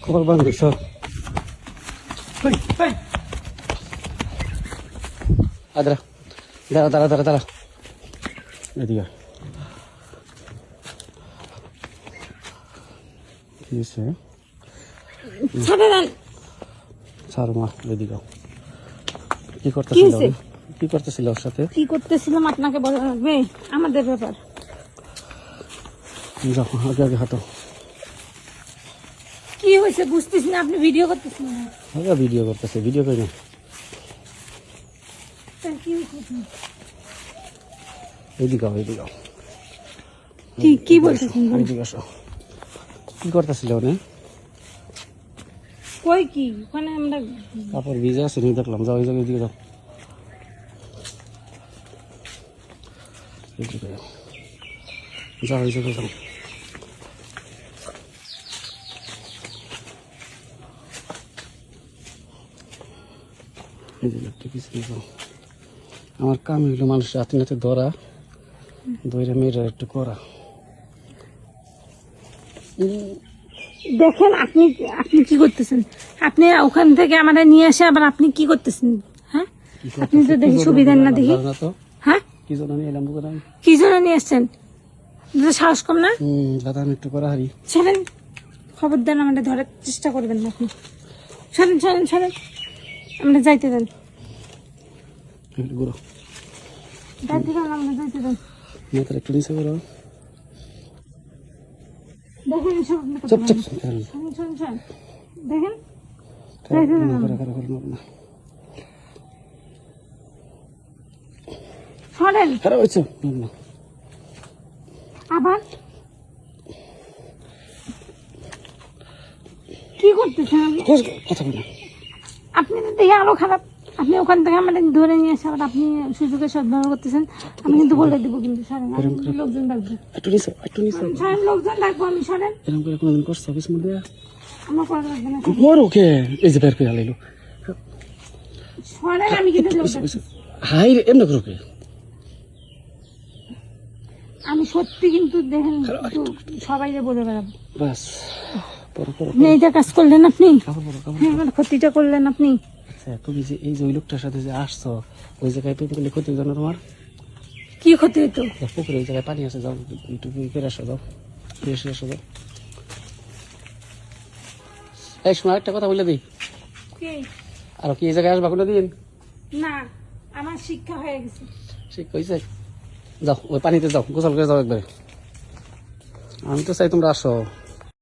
call বান্ধব সব দাঁড়া দাঁড়া দাঁড়া দাঁড়া দাঁড়া এদিকে কি হয়েছে ছাড় মা এদিকে কি করতেছিল কি করতেছিল ওর সাথে কি করতেছিলাম আপনাকে বলা লাগবে আমাদের ব্যাপার যাও আগে আগে হাঁটো কি হয়েছে বুঝতেছি না আপনি ভিডিও করতেছেন না আগে ভিডিও করতেছে ভিডিও করি না কি হয়েছে এইদিকে এইদিকে কি কি বলতেছেন এইদিকে আসো কি করতেছিল ওনে কই কি ওখানে আমরা কাপড় ভিজে আছে নি দেখলাম যাও এই জায়গায় এদিকে যাও এদিকে যাও এই জায়গায় যাও আমার কাম হইলো মানুষের হাতে নাতে ধরা ধরে মেয়েরা একটু করা দেখেন আপনি আপনি কি করতেছেন আপনি ওখান থেকে আমাদের নিয়ে আসে আবার আপনি কি করতেছেন হ্যাঁ আপনি তো দেখি সুবিধা না দেখি হ্যাঁ কি জন্য নিয়ে এলাম বুঝলাম কি জন্য নিয়ে আসছেন সাহস কম না দাদা আমি একটু করা হারি ছাড়েন খবর দেন আমাদের ধরার চেষ্টা করবেন না আপনি ছাড়েন ছাড়েন ছাড়েন আমরা যাইতে দেন গুরু যাইতে দেন আমরা যাইতে দেন মাথার একটু নিচে করো দেখেন সব চুপ চুপ শুনুন শুনুন শুনুন দেখেন যাইতে দেন সরেন খারাপ হয়েছে আবার কি করতেছেন কথা বলি আপনি তো দেখে আরো খারাপ আপনি ওখান থেকে আমাদের ধরে নিয়ে আসে আবার আপনি সুযোগের সদ্ব্যবহার করতেছেন আমি কিন্তু বলে দেবো কিন্তু সরেন লোকজন ডাকবো একটু নিচে সরেন লোকজন ডাকবো আমি সরেন এরকম করে কোনোদিন করছো অফিস মধ্যে আমার করা লাগবে না বড় ওকে এই যে বের করে আলাইলো সরেন আমি কিন্তু হাই রে এমনি করো আমি সত্যি কিন্তু দেখেন সবাই বলে বেড়াবো বাস আপনি এইটা কাজ করলেন আপনি হ্যাঁ আমার ক্ষতিটা করলেন আপনি তুমি যে এই যে ওই লোকটার সাথে যে আসছো ওই জায়গায় পেতে গেলে ক্ষতি জানো তোমার কি ক্ষতি হতো পুকুরে ওই জায়গায় পানি আছে যাও একটু ফিরে আসো যাও ফিরে আসো যাও এই শোনো একটা কথা বলে দিই আর কি এই জায়গায় আসবা কোনো দিন না আমার শিক্ষা হয়ে গেছে ঠিক হয়েছে যাও ওই পানিতে যাও গোসল করে যাও একবারে আমি তো চাই তোমরা আসো